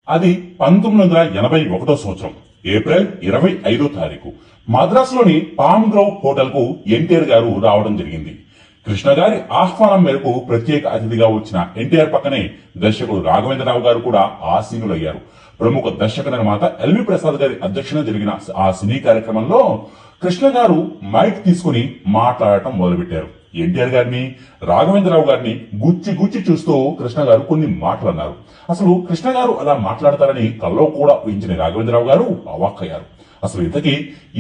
అది 1981 సంవత్సరం ఏప్రిల్ 25వ తారీఖు మద్రాసులోని పామ్ గ్రోవ్ హోటల్ కు ఎన్టీఆర్ గారు రావడం జరిగింది. కృష్ణ గారి ఆహ్వానం మేరకు ప్రత్యేక అతిథిగా వచ్చిన ఎన్టీఆర్ పక్కనే దర్శకుడు రాఘవేంద్రరావు గారు కూడా ఆసీనులయ్యారు. ప్రముఖ దర్శక నిర్మాత ఎల్వి ప్రసాద్ గారి అధ్యక్షతన జరిగిన ఆ సినీ కార్యక్రమంలో కృష్ణ గారు మైక్ తీసుకుని మాట్లాడటం మొదలుపెట్టారు. ఎన్టీఆర్ గారిని, రాఘవేంద్రరావు గారిని గుచ్చి చూస్తూ కృష్ణ గారు కొన్ని మాటలు అన్నారు. అసలు కృష్ణ గారు అలా మాట్లాడతారని కల్లో కూడా ఊహించిన రాఘవేంద్రరావు గారు అవాక్కయ్యారు. అసలు ఇంతకీ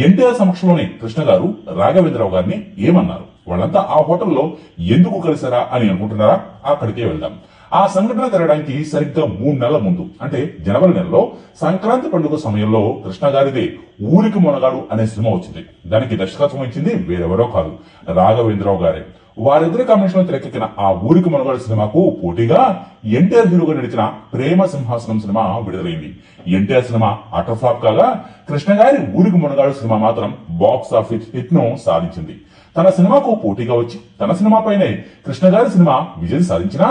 ఎన్టీఆర్ సమక్షంలోనే కృష్ణ గారు రాఘవేంద్రరావు గారిని ఏమన్నారు, వాళ్ళంతా ఆ హోటల్లో ఎందుకు కలిసారా అని అనుకుంటున్నారా? అక్కడికే వెళ్దాం. ఆ సంఘటన జరగడానికి సరిగ్గా 3 నెలల ముందు, అంటే జనవరి నెలలో సంక్రాంతి పండుగ సమయంలో కృష్ణ గారిదే ఊరికి మొనగాడు అనే సినిమా వచ్చింది. దానికి దర్శకత్వం ఇచ్చింది వేరెవరో కాదు, రాఘవేంద్రరావు గారే. వారిద్దరి కాంబినేషన్ లో తెరకెక్కిన ఆ ఊరికి మొనగాడు సినిమాకు పోటీగా ఎన్టీఆర్ హీరోగా నడిచిన ప్రేమ సింహాసనం సినిమా విడుదలైంది. ఎన్టీఆర్ సినిమా అటర్ ఫ్లాప్ కాగా కృష్ణ గారి ఊరికి మొనగాడు సినిమా మాత్రం బాక్స్ ఆఫీస్ హిట్ ను సాధించింది. తన సినిమాకు పోటీగా వచ్చి తన సినిమాపైనే కృష్ణ గారి సినిమా విజయం సాధించినా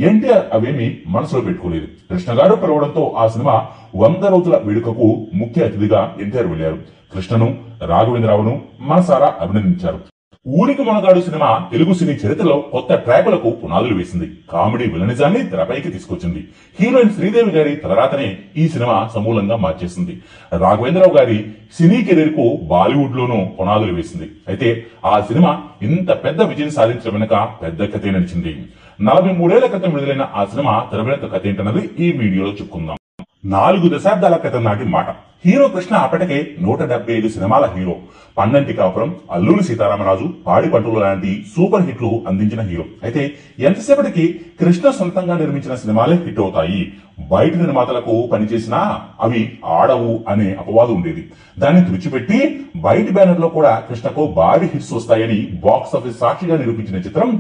ఎన్టీఆర్ అవేమీ మనసులో పెట్టుకోలేదు. కృష్ణ గారు పిలవడంతో ఆ సినిమా 100 రోజుల వేడుకకు ముఖ్య అతిథిగా ఎన్టీఆర్ వెళ్లారు. కృష్ణను, రాఘవేంద్రరావును మనసారా అభినందించారు. ఊరికి మొనగాడు సినిమా తెలుగు సినీ చరిత్రలో కొత్త ట్రాకులకు పునాదులు వేసింది. కామెడీ విలనిజాన్ని తెరపైకి తీసుకొచ్చింది. హీరోయిన్ శ్రీదేవి గారి తలరాతనే ఈ సినిమా సమూలంగా మార్చేసింది. రాఘవేంద్రరావు గారి సినీ కెరీర్ కు బాలీవుడ్ లోనూ పునాదులు వేసింది. అయితే ఆ సినిమా ఇంత పెద్ద విజయం సాధించడం వెనుక పెద్ద కథే నడిచింది. 43 ఏళ్ల క్రితం విడుదలైన ఆ సినిమా తెర వెనుక కథ ఏంటన్నది ఈ వీడియోలో చెప్పుకుందాం. 4 దశాబ్దాల క్రితం నాటి మాట. హీరో కృష్ణ అప్పటికే 175 సినిమాల హీరో. పండంటి కాపురం, అల్లూరి సీతారామరాజు, పాడి పంటలు లాంటి సూపర్ హిట్లు అందించిన హీరో. అయితే ఎంతసేపటికి కృష్ణ సొంతంగా నిర్మించిన సినిమాలే హిట్ అవుతాయి, బయట నిర్మాతలకు పనిచేసినా అవి ఆడవు అనే అపవాదు ఉండేది. దాన్ని తుడిచిపెట్టి బయట బ్యానర్ లో కూడా కృష్ణకు భారీ హిట్స్ వస్తాయని బాక్స్ ఆఫీస్ సాక్షిగా నిరూపించిన చిత్రం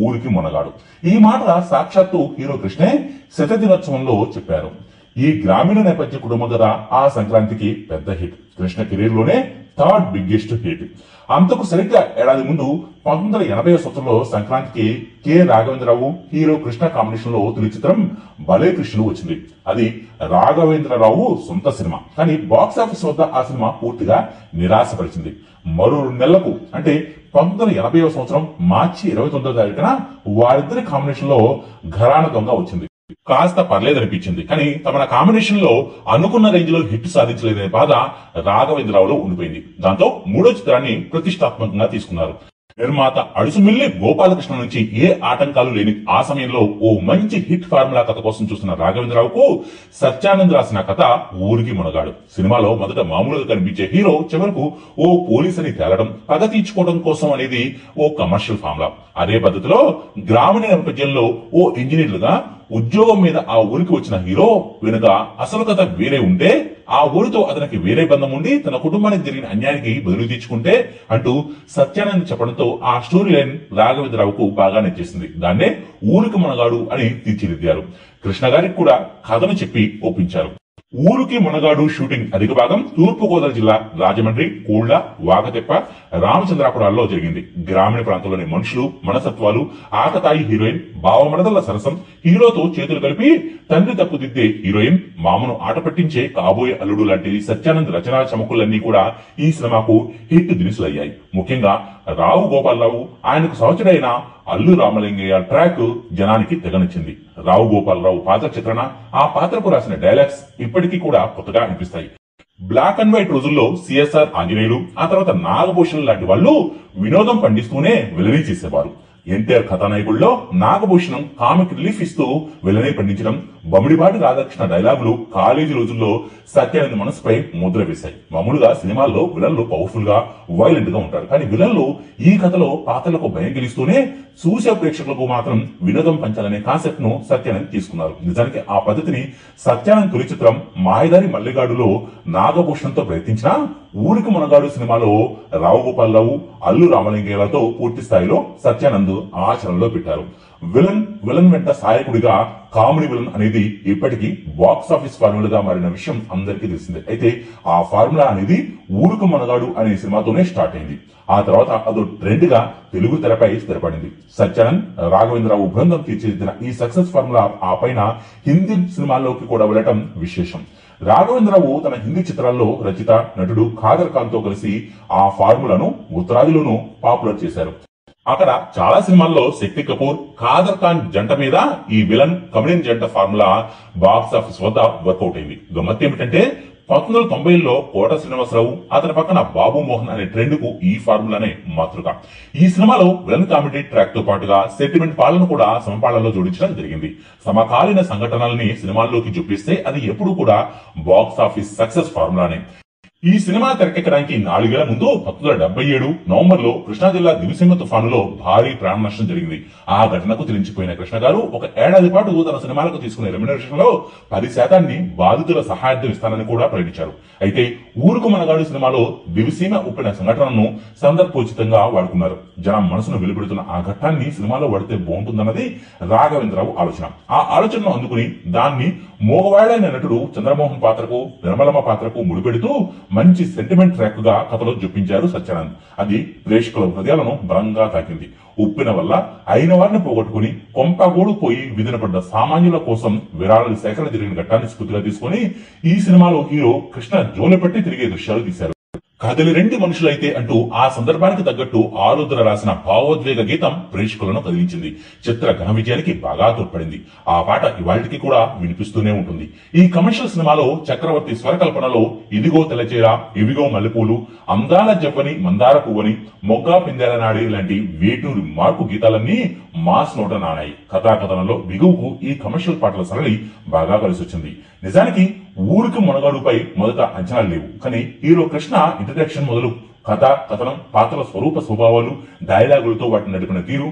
ఊరికి మొనగాడు. ఈ మాట సాక్షాత్తు హీరో కృష్ణే శత దినోత్సవంలో చెప్పారు. ఈ గ్రామీణ నేపథ్య కుటుంబం కదా ఆ సంక్రాంతికి పెద్ద హిట్. కృష్ణ కెరీర్ లోనే థర్డ్ బిగ్గెస్ట్ హిట్. అంతకు సరిగ్గా ఏడాది ముందు 1980వ సంవత్సరంలో సంక్రాంతికి K Raghavendra Rao hero Krishna combination లో తొలి చిత్రం భలే కృష్ణుడు వచ్చింది. అది రాఘవేంద్రరావు సొంత సినిమా. కానీ బాక్స్ ఆఫీస్ వద్ద ఆ సినిమా పూర్తిగా నిరాశపరిచింది. మరో 2 నెలలకు, అంటే 1980వ సంవత్సరం మార్చి 29వ తారీఖున వారిద్దరి కాంబినేషన్ లో ఘరానా దొంగ వచ్చింది. కాస్త పర్లేదనిపించింది. కానీ తమ కాంబినేషన్ లో అనుకున్న రేంజ్ లో హిట్ సాధించలేదనే బాధ రాఘవేంద్రరావులో ఉండిపోయింది. దాంతో 3వ చిత్రాన్ని ప్రతిష్టాత్మకంగా తీసుకున్నారు. నిర్మాత అడుసుమిల్లి గోపాలకృష్ణ నుంచి ఏ ఆటంకాలు లేని ఆ సమయంలో ఓ మంచి హిట్ ఫార్ములా కథ కోసం చూస్తున్న రాఘవేంద్రరావుకు సత్యానంద్ రాసిన కథ ఊరికి మునగాడు. సినిమాలో మొదట మామూలుగా కనిపించే హీరో చివరకు ఓ పోలీస్ అని తేలడం, పగ తీర్చుకోవడం కోసం అనేది ఓ కమర్షియల్ ఫార్ములా. అదే పద్ధతిలో గ్రామీణ నేపథ్యంలో ఓ ఇంజనీర్లుగా ఉద్యోగం మీద ఆ ఊరికి వచ్చిన హీరో వెనుక అసలు కథ వేరే ఉంటే, ఆ ఊరితో అతనికి వేరే బంధం ఉండి తన కుటుంబానికి జరిగిన అన్యాయానికి బదులు తీర్చుకుంటే అంటూ సత్యానంద్ చెప్పడంతో ఆ స్టోరీ లైన్ రాఘవేంద్రరావుకు బాగా నచ్చేసింది. దాన్నే ఊరికి మొనగాడు అని తీర్చిదిద్దారు. కృష్ణ గారికి కూడా కథను చెప్పి ఒప్పించారు. ఊరికి మునగాడు షూటింగ్ అధిక భాగం తూర్పుగోదావరి జిల్లా రాజమండ్రి, కూళ్ల, వాగతెప్ప, రామచంద్రాపురాల్లో జరిగింది. గ్రామీణ ప్రాంతంలోని మనుషులు, మనసత్వాలు, ఆకతాయి హీరోయిన్, భావమరదల సరసం, హీరోతో చేతులు కలిపి తండ్రి తప్పుదిద్దే హీరోయిన్, మామను ఆట పట్టించే కాబోయే అల్లుడు లాంటి సత్యానంద్ రచనా చమకులన్నీ కూడా ఈ సినిమాకు హిట్ దినుసులయ్యాయి. ముఖ్యంగా రావు గోపాలరావు, ఆయనకు సహచరుడైన అల్లు రామలింగయ్య ట్రాక్ జనానికి తెగనచ్చింది. రావు గోపాలరావు పాత్ర చిత్రణ, ఆ పాత్రకు రాసిన డైలాగ్స్ ఇప్పటికీ కూడా కొత్తగా అనిపిస్తాయి. బ్లాక్ అండ్ వైట్ రోజుల్లో సిఎస్ఆర్ ఆంజనేయులు, ఆ తర్వాత నాగభూషణ్ లాంటి వాళ్ళు వినోదం పండిస్తూనే విలనీ చేసేవారు. ఎన్టీఆర్ కథానాయకుల్లో నాగభూషణం కామిక్ రిలీఫ్ ఇస్తూ విలనీ పండించడం, బొమ్మిడిపాటి రాధాకృష్ణ డైలాగులు కాలేజీ రోజుల్లో సత్యానంద్ మనసుపై ముద్ర వేశాయి. మామూలుగా సినిమాల్లో విలన్లు పవర్ఫుల్ గా, వైలెంట్ గా ఉంటారు. కానీ విలన్లు ఈ కథలో పాత్రలకు భయం గెలుస్తూనే చూసే ప్రేక్షకులకు మాత్రం వినోదం పంచాలనే కాన్సెప్ట్ ను సత్యానంద్ తీసుకున్నారు. నిజానికి ఆ పద్ధతిని సత్యానంద్ తొలి చిత్రం మాయదారి మల్లిగాడులో నాగభూషణంతో ప్రయత్నించినా ఊరికి మునగాడు సినిమాలో రావు గోపాలరావు, అల్లు రామలింగయ్యలతో పూర్తి స్థాయిలో సత్యానంద్ ఆచరణలో పెట్టారు. విలన్ విలన్ వెంట సహాయకుడిగా కామెడీ విలన్ అనేది ఇప్పటికీ బాక్స్ ఆఫీస్ ఫార్ములాగా మారిన విషయం అందరికీ తెలిసిందే. అయితే ఆ ఫార్ములా అనేది ఊరుకు మనగాడు అనే సినిమాతోనే స్టార్ట్ అయింది. ఆ తర్వాత అదో ట్రెండ్ గా తెలుగు తెరపై స్థిరపడింది. సత్యానంద్, రాఘవేంద్రరావు బృందం తీర్చిదిద్దిన ఈ సక్సెస్ ఫార్ములా ఆ పైన హిందీ సినిమాల్లోకి కూడా వెళ్లటం విశేషం. రాఘవేంద్రరావు తన హిందీ చిత్రాల్లో రచిత, నటుడు ఖాదర్ ఖాన్ తో కలిసి ఆ ఫార్ములాను ఉత్తరాదిలోనూ పాపులర్ చేశారు. అక్కడ చాలా సినిమాల్లో శక్తి కపూర్, ఖాదర్ ఖాన్ జంట మీద ఈ విలన్ కమెడియన్ జంట ఫార్ములా బాక్స్ ఆఫీస్ వద్ద వర్కౌట్ అయింది. గమ్మత్ ఏమిటంటే 1990లో కోట శ్రీనివాసరావు, అతని పక్కన బాబు మోహన్ అనే ట్రెండ్ కు ఈ ఫార్ములానే మాతృక. ఈ సినిమాలో విలన్ కామెడీ ట్రాక్ తో పాటుగా సెంటిమెంట్ పాలన కూడా సమపాళనలో జోడించడం జరిగింది. సమకాలీన సంఘటనల్ని సినిమాల్లోకి చూపిస్తే అది ఎప్పుడు కూడా బాక్స్ ఆఫీస్ సక్సెస్ ఫార్ములానే. ఈ సినిమా తెరకెక్కడానికి 4 ఏళ్ల ముందు 1977 నవంబర్లో కృష్ణా జిల్లా దివిసీమ తుఫానులో భారీ ప్రాణ నష్టం జరిగింది. ఆ ఘటనకు తెలించిపోయిన కృష్ణ గారు 1 ఏడాది పాటు తన సినిమాలకు తీసుకునే రెమ్యునరేషన్ లో 10% బాధితుల సహాయార్థం ఇస్తానని కూడా ప్రకటించారు. అయితే ఊరుకు మనగాడు సినిమాలో దివిసీమ ఉప్పిన సంఘటనను సందర్భోచితంగా వాడుకున్నారు. జనం మనసును వెలుపెడుతున్న ఆ ఘట్టాన్ని సినిమాలో వాడితే బాగుంటుందన్నది రాఘవేంద్రరావు ఆలోచన. ఆ ఆలోచనను అందుకుని దాన్ని మోగవాడైన నటుడు చంద్రమోహన్ పాత్రకు, నిర్మలమ్మ పాత్రకు ముడిపెడుతూ మంచి సెంటిమెంట్ ట్రాక్ గా కథలో జొప్పించారు సత్యానంద్. అది ప్రేక్షకుల హృదయాలను బలంగా తాకింది. ఉప్పిన వల్ల అయిన వారిని పోగొట్టుకుని కొంపగోడు పోయి విధిన పడ్డ సామాన్యుల కోసం విరాళాల సేకరణ జరిగిన ఘట్టాన్ని స్ఫూర్తిగా తీసుకుని ఈ సినిమాలో హీరో కృష్ణ జోలెపెట్టి తిరిగే దృశ్యాలు తీశారు. కదిలి 2 మనుషులైతే అంటూ ఆ సందర్భానికి తగ్గట్టు ఆరుద్ర రాసిన భావోద్వేగ గీతం ప్రేక్షకులను కదిలించింది. చిత్ర ఘన విజయానికి బాగా తోడ్పడింది. ఆ పాట ఇవాళకి కూడా వినిపిస్తూనే ఉంటుంది. ఈ కమర్షియల్ సినిమాలో చక్రవర్తి స్వరకల్పనలో ఇదిగో తెల్లచీర, ఇవిగో మల్లెపూలు, అందాల జవ్వని మందార పువ్వని, మొగ్గా పిందెల నాడి లాంటి వేటూరి మార్పు గీతాలన్నీ మాస్ నోట నానాయి. కథాకథనంలో బిగువుకు ఈ కమర్షియల్ పాటల సరళి బాగా కలిసి వచ్చింది. నిజానికి ఊరికి మునగాడుపై మొదట అంచనాలు లేవు. కానీ హీరో కృష్ణ ఇంట్రడక్షన్ మొదలు కథ, కథనం, పాత్రల స్వరూప స్వభావాలు, డైలాగులతో వాటిని నడిపిన తీరు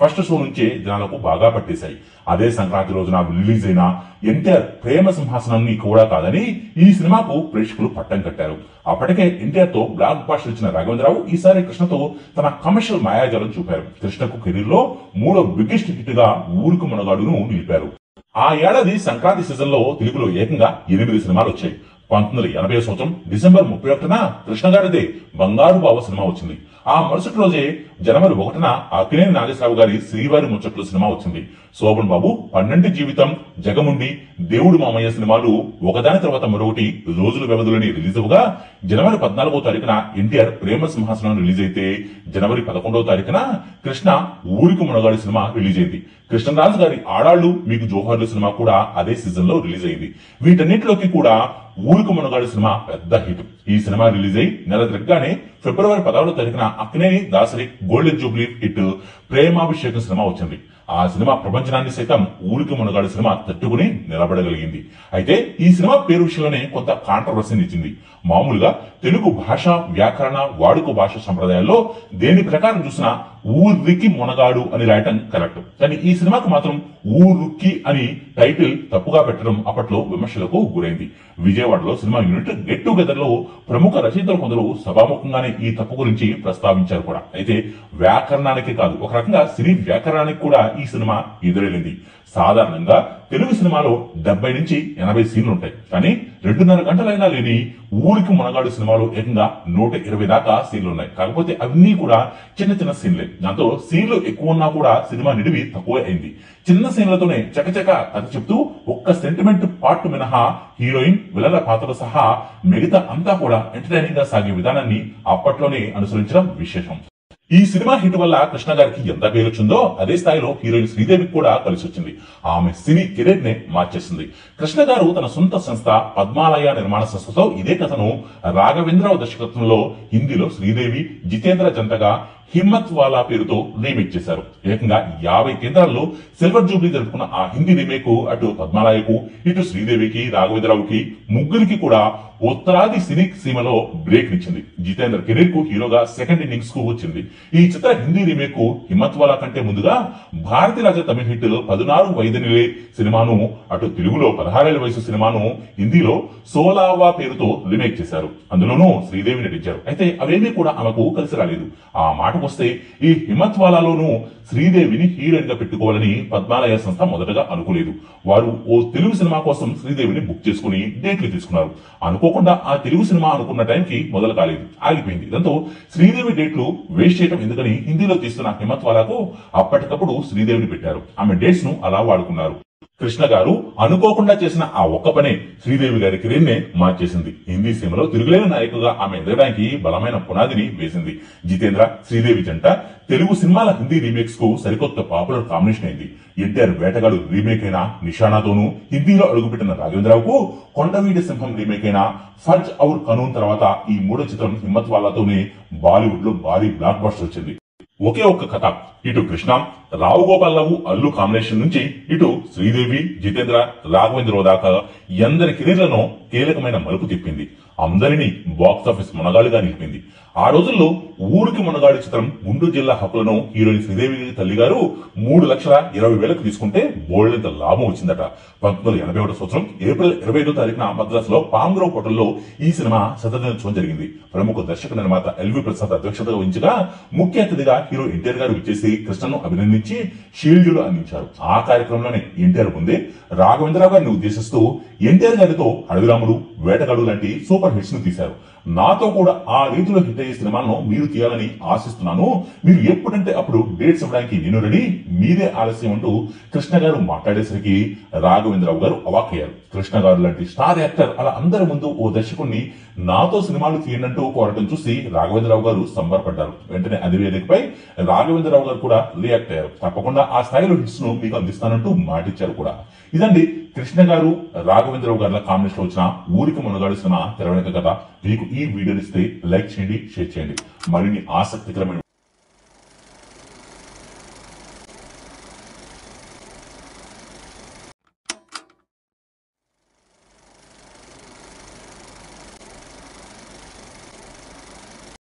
ఫస్ట్ షో నుంచే జనాలకు బాగా పట్టేశాయి. అదే సంక్రాంతి రోజున రిలీజ్ అయిన ఎన్టీఆర్ ప్రేమ సింహాసనాన్ని కూడా కాదని ఈ సినిమాకు ప్రేక్షకులు పట్టం కట్టారు. అప్పటికే ఎన్టీఆర్ తో బ్లాక్ బాస్టర్ ఇచ్చిన రాఘవేంద్రరావు ఈసారి కృష్ణతో తన కమర్షియల్ మాయాజాలం చూపారు. కృష్ణకు కెరీర్ లో 3వ బిగ్గెస్ట్ హిట్ గా ఊరుకు మునగాడును నిలిపారు. ఆ ఏడాది సంక్రాంతి సీజన్ లో తెలుగులో ఏకంగా 8 సినిమాలు వచ్చాయి. 1980 సంవత్సరం డిసెంబర్ 31న కృష్ణ గారిదే బంగారు బావ సినిమా వచ్చింది. ఆ మరుసటి రోజే జనవరి 1న అక్కినేని నాగేశ్వరరావు గారి శ్రీవారి ముచ్చట్లు సినిమా వచ్చింది. శోభన్ బాబు 12 జీవితం, జగముండి, దేవుడు మామయ్య సినిమాలు ఒకదాని తర్వాత మరొకటి రోజుల వ్యవధిలోని రిలీజ్ అవగా జనవరి 14వ తారీఖున ఎన్టీఆర్ ప్రేమ సింహాసనం రిలీజ్ అయితే జనవరి 11వ తారీఖున కృష్ణ ఊరికి మునగాడి సినిమా రిలీజ్ అయింది. కృష్ణరాజు గారి ఆడాళ్లు మీకు జోహార్లు సినిమా కూడా అదే సీజన్ లో రిలీజ్ అయింది. వీటన్నిటిలోకి కూడా ఊరుకు మునగాడు సినిమా పెద్ద హిట్. ఈ సినిమా రిలీజ్ అయి నెల తిరగగానే ఫిబ్రవరి 16వ తారీఖున Akkineni Dasari golden jubilee hit Premabhishekam సినిమా వచ్చింది. ఆ సినిమా ప్రపంచాన్ని సైతం ఊరికి మునగాడు సినిమా తట్టుకుని నిలబడగలిగింది. అయితే ఈ సినిమా పేరు విషయంలోనే కొంత కాంట్రవర్సీని ఇచ్చింది. మామూలుగా తెలుగు భాష, వ్యాకరణ, వాడుక భాష సంప్రదాయాల్లో దేని ప్రకారం చూసినా ఊరికి మునగాడు అని రాయటం కరెక్ట్. కానీ ఈ సినిమాకు మాత్రం ఊరుకి అని టైటిల్ తప్పుగా పెట్టడం అప్పట్లో విమర్శలకు గురైంది. విజయవాడలో సినిమా యూనిట్ గెట్ టుగెదర్ లో ప్రముఖ రచయితలు కొందరు సభాముఖంగానే ఈ తప్పు గురించి ప్రస్తావించారు కూడా. అయితే వ్యాకరణానికి కాదు, ఒక రకంగా సినీ వ్యాకరణానికి కూడా ఈ సినిమా ఎదురెళ్ళింది. సాధారణంగా తెలుగు సినిమాలో 70 నుంచి 80 సీన్లు ఉంటాయి. కానీ 2.5 గంటలైనా లేని ఊరికి మునగాడు సినిమాలో ఏకంగా 120 దాకా సీన్లు ఉన్నాయి. కాకపోతే అవన్నీ కూడా చిన్న చిన్న సీన్లే. దాంతో సీన్లు ఎక్కువ ఉన్నా కూడా సినిమా నిడివి తక్కువే అయింది. చిన్న సీన్లతోనే చకచక కథ చెప్తూ ఒక్క సెంటిమెంట్ పార్ట్ మినహా హీరోయిన్, విలన్ల పాత్రలు సహా మిగతా అంతా కూడా ఎంటర్టైనింగ్ గా సాగే విధానాన్ని అప్పట్లోనే అనుసరించడం విశేషం. ఈ సినిమా హిట్ వల్ల కృష్ణ గారికి ఎంత పేరు వచ్చిందో అదే స్థాయిలో హీరోయిన్ శ్రీదేవికి కూడా కలిసి వచ్చింది. ఆమె సినీ కెరీర్ నే మార్చేసింది. కృష్ణ గారు తన సొంత సంస్థ పద్మాలయ నిర్మాణ సంస్థతో ఇదే కథను రాఘవేంద్రరావు దర్శకత్వంలో హిందీలో శ్రీదేవి, జితేంద్ర జంటగా హిమ్మత్ వాలా పేరుతో రీమేక్ చేశారు. ఏకంగా 50 కేంద్రాల్లో సిల్వర్ జూబ్లీ జరుపుకున్న ఆ హిందీ రీమేక్ అటు పద్మాలయకు, ఇటు శ్రీదేవికి, రాఘవేంద్రరావుకి ముగ్గురికి కూడా ఉత్తరాది సినీ సీమలో బ్రేక్ నిచ్చింది. జితేంద్ర కెరీర్ కు హీరోగా సెకండ్ ఇన్నింగ్స్ కు వచ్చింది. ఈ చిత్ర హిందీ రీమేక్ కు హిమ్మత్ వాలా కంటే ముందుగా భారతి రాజా తమిళ హిట్ 16 వైదనిలే సినిమాను, అటు తెలుగులో 16 ఏళ్ల వయసు సినిమాను హిందీలో సోలావా పేరుతో రీమేక్ చేశారు. అందులోనూ శ్రీదేవి నటించారు. అయితే అవేమీ కూడా ఆమెకు కలిసి రాలేదు. ఆ మాట విషయానికి వస్తే ఈ హిమత్వాలాలోనూ శ్రీదేవిని హీరోయిన్ గా పెట్టుకోవాలని పద్మాలయ సంస్థ మొదటగా అనుకోలేదు. వారు ఓ తెలుగు సినిమా కోసం శ్రీదేవిని బుక్ చేసుకుని డేట్లు తీసుకున్నారు. అనుకోకుండా ఆ తెలుగు సినిమా అనుకున్న టైంకి మొదలు కాలేదు, ఆగిపోయింది. దాంతో శ్రీదేవి డేట్లు వేస్ట్ చేయడం ఎందుకని హిందీలో తీస్తున్న హిమత్వాలాకు అప్పటికప్పుడు శ్రీదేవిని పెట్టారు. ఆమె డేట్స్ ను అలా వాడుకున్నారు. కృష్ణ గారు అనుకోకుండా చేసిన ఆ ఒక్క పనే శ్రీదేవి గారి కెరీర్ నే మార్చేసింది. హిందీ సినిమాలో తిరుగులేని నాయకుగా ఆమె ఎదగడానికి బలమైన పునాదిని వేసింది. జితేంద్ర శ్రీదేవి జంట తెలుగు సినిమాల హిందీ రీమేక్స్ కు సరికొత్త పాపులర్ కాంబినేషన్ అయింది. ఎన్టీఆర్ వేటగాడు రీమేక్ అయిన నిషానాతోనూ, హిందీలో అడుగుపెట్టిన రాఘవేంద్రరావుకు కొండవీటి సింహం రీమేక్ అయిన ఫర్జ్ ఔర్ కనూన్ తర్వాత ఈ మూడో చిత్రం హిమ్మత్ వాలాతోనే బాలీవుడ్ లో భారీ బ్లాక్ బస్టర్ వచ్చింది. ఒకే ఒక్క కథ, ఇటు కృష్ణ, రావు గోపాలరావు అల్లు కాంబినేషన్ నుంచి ఇటు శ్రీదేవి, జితేంద్ర, రాఘవేంద్రరావు దాకా ఎందరి కెరీర్లను కీలకమైన మలుపు తిప్పింది. అందరినీ బాక్సాఫీస్ మునగాడిగా నిలిపింది. ఆ రోజుల్లో ఊరికి మునగాడి చిత్రం గుంటూరు జిల్లా హక్కులను హీరోయిన్ శ్రీదేవి తల్లి గారు 3,20,000 తీసుకుంటే బోల్డెంత లాభం వచ్చిందట. 1981 సంవత్సరం ఏప్రిల్ 25వ తారీఖున మద్రాసులో పామ్గ్రోవ్ హోటల్లో ఈ సినిమా శతదినోత్సవం జరిగింది. ప్రముఖ దర్శక నిర్మాత ఎల్వి ప్రసాద్ అధ్యక్షతగా వహించగా ముఖ్య అతిథిగా హీరో ఎన్టీఆర్ గారు విచ్చేసి కృష్ణను అభినందించి షీల్డ్లు అందించారు. ఆ కార్యక్రమంలోనే ఎన్టీఆర్ ముందే రాఘవేంద్రరావు గారిని ఉద్దేశిస్తూ ఎన్టీఆర్ గారితో అడవిరాముడు, వేటగాడు లాంటి సూపర్ హిట్స్ ను తీశారు. నాతో కూడా ఆ రీతిలో హిట్ అయ్యే సినిమాలను మీరు తీయాలని ఆశిస్తున్నాను. మీరు ఎప్పుడంటే అప్పుడు డేట్స్ ఇవ్వడానికి నేను రెడీ, మీదే ఆలస్యం అంటూ కృష్ణ గారు మాట్లాడేసరికి రాఘవేంద్రరావు గారు అవాక్కయ్యారు. కృష్ణ గారు లాంటి స్టార్ యాక్టర్ అలా అందరి ముందు ఓ దర్శకుడిని నాతో సినిమాలు తీయనంటూ కోరటం చూసి రాఘవేంద్రరావు గారు సంబరపడ్డారు. వెంటనే అదే వేదికపై రాఘవేంద్రరావు గారు కూడా రియాక్ట్ అయ్యారు. తప్పకుండా ఆ స్థాయిలో హిట్స్ ను మీకు అందిస్తానంటూ మాటిచ్చారు కూడా. ఇదండి కృష్ణ గారు రాఘవేంద్రరావు గారి కాంబినేషన్ లో వచ్చిన ఊరికి మునగాడు సినిమా తెర వెనుక కథ. మీకు ఈ వీడియోని ఇస్తే లైక్ చేయండి, షేర్ చేయండి. మరిన్ని ఆసక్తికరమైన